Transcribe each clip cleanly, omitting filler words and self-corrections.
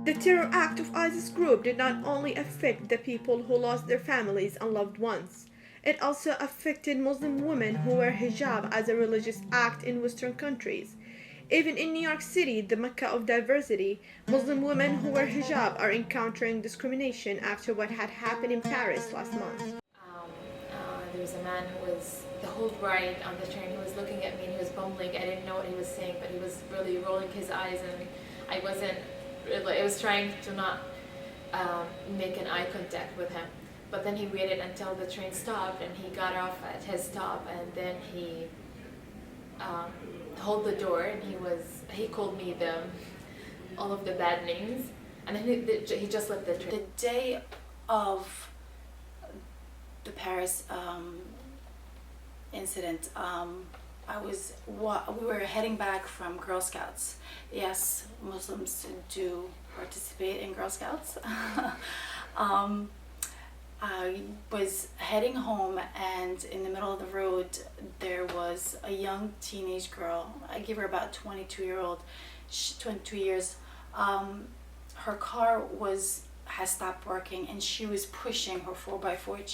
The terror act of ISIS group did not only affect the people who lost their families and loved ones, it also affected Muslim women who wear hijab as a religious act in Western countries. Even in New York City, the Mecca of diversity, Muslim women who wear hijab are encountering discrimination after what had happened in Paris last month. There was a man who was the whole ride on the train. He was looking at me and he was bumbling. I didn't know what he was saying, but he was really rolling his eyes, and I wasn't. I was trying to not make an eye contact with him. But then he waited until the train stopped, and he got off at his stop, and then he held the door, and he called me all of the bad names, and then he just left the train. The day of the Paris incident, we were heading back from Girl Scouts. Yes, Muslims do participate in Girl Scouts. I was heading home, and in the middle of the road there was a young teenage girl. I give her about 22 years. Her car has stopped working, and she was pushing her 4x4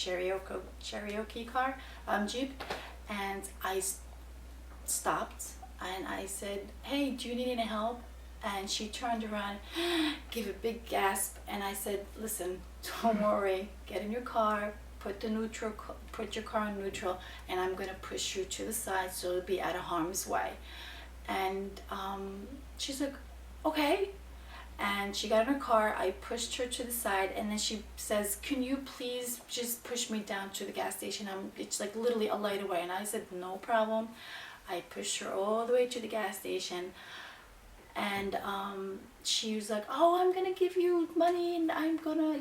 Cherokee car, Jeep, and I stopped and I said, "Hey, do you need any help?" And she turned around, gave a big gasp, and I said, "Listen, don't worry, get in your car, put your car in neutral, and I'm gonna push you to the side so it'll be out of harm's way." And she's like, "Okay." And she got in her car, I pushed her to the side, and then she says, "Can you please just push me down to the gas station? It's like literally a light away." And I said, "No problem." I pushed her all the way to the gas station, and she was like, "Oh, I'm gonna give you money, and I'm gonna,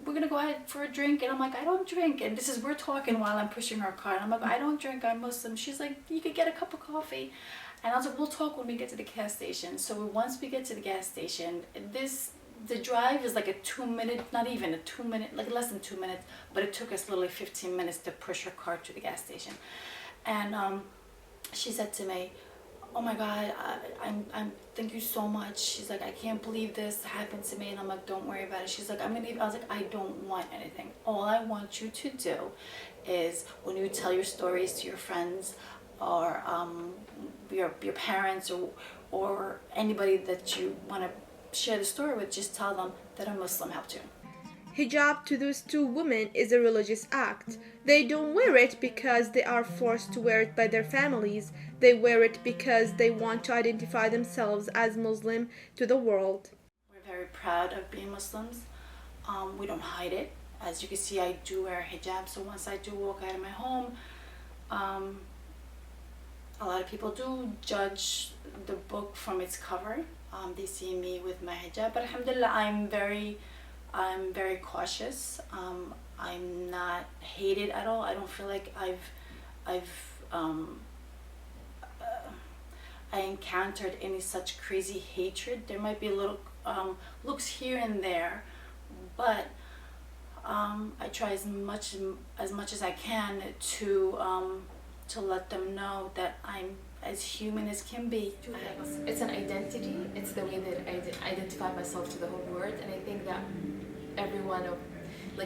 we're gonna go ahead for a drink." And I'm like, "I don't drink." And we're talking while I'm pushing her car, and I'm like, "I don't drink, I'm Muslim." She's like, "You could get a cup of coffee." And I was like, "We'll talk when we get to the gas station." So once we get to the gas station, the drive is like a 2-minute, not even a 2-minute, like less than 2 minutes, but it took us literally 15 minutes to push her car to the gas station. And she said to me, "Oh my God, I'm thank you so much." She's like, "I can't believe this happened to me." And I'm like, "Don't worry about it." She's like, I was like, "I don't want anything. All I want you to do is when you tell your stories to your friends or your parents or anybody that you want to share the story with, just tell them that a Muslim helped you." Hijab to those two women is a religious act. They don't wear it because they are forced to wear it by their families. They wear it because they want to identify themselves as Muslim to the world. We're very proud of being Muslims. We don't hide it. As you can see, I do wear hijab, so once I do walk out of my home, a lot of people do judge the book from its cover. They see me with my hijab, but alhamdulillah, I'm very cautious. I'm not hated at all. I don't feel like I encountered any such crazy hatred. There might be little looks here and there, but I try as much as I can to let them know that I'm as human as can be. It's an identity. It's the way that I identify myself to the whole world, and I think that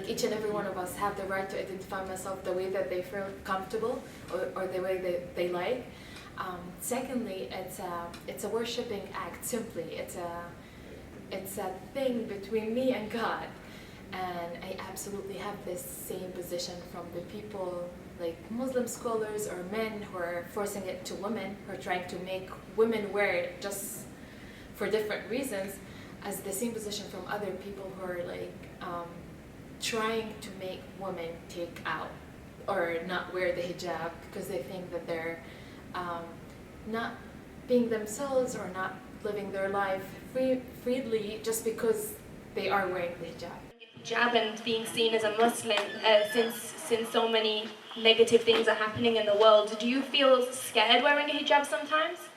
each and every one of us have the right to identify myself the way that they feel comfortable or the way that they like. Secondly, it's a worshiping act. Simply, it's a thing between me and God, and I absolutely have this same position from the people, like Muslim scholars or men who are forcing it to women, who are trying to make women wear it just for different reasons, as the same position from other people who are trying to make women take out or not wear the hijab because they think that they're not being themselves or not living their life freely just because they are wearing the hijab. Hijab and being seen as a Muslim, since so many negative things are happening in the world, do you feel scared wearing a hijab sometimes?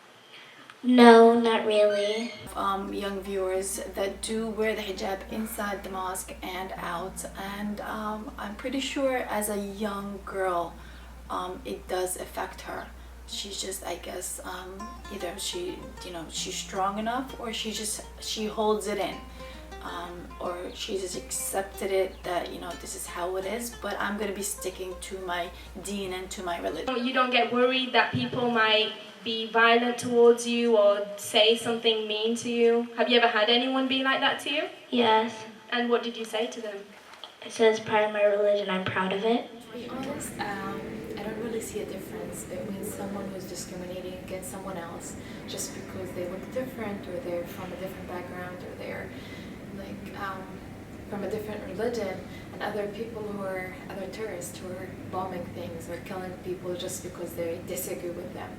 No, not really. Young viewers that do wear the hijab inside the mosque and out, and I'm pretty sure as a young girl it does affect her. she's just, I guess, either she's strong enough, or she holds it in, or she just accepted it that this is how it is. But I'm gonna be sticking to my deen and to my religion. You don't get worried that people might be violent towards you or say something mean to you? Have you ever had anyone be like that to you? Yes. And what did you say to them? It says part of my religion. I'm proud of it. To be honest, I don't really see a difference between someone who's discriminating against someone else just because they look different, or they're from a different background, or they're from a different religion, and other terrorists who are bombing things or killing people just because they disagree with them.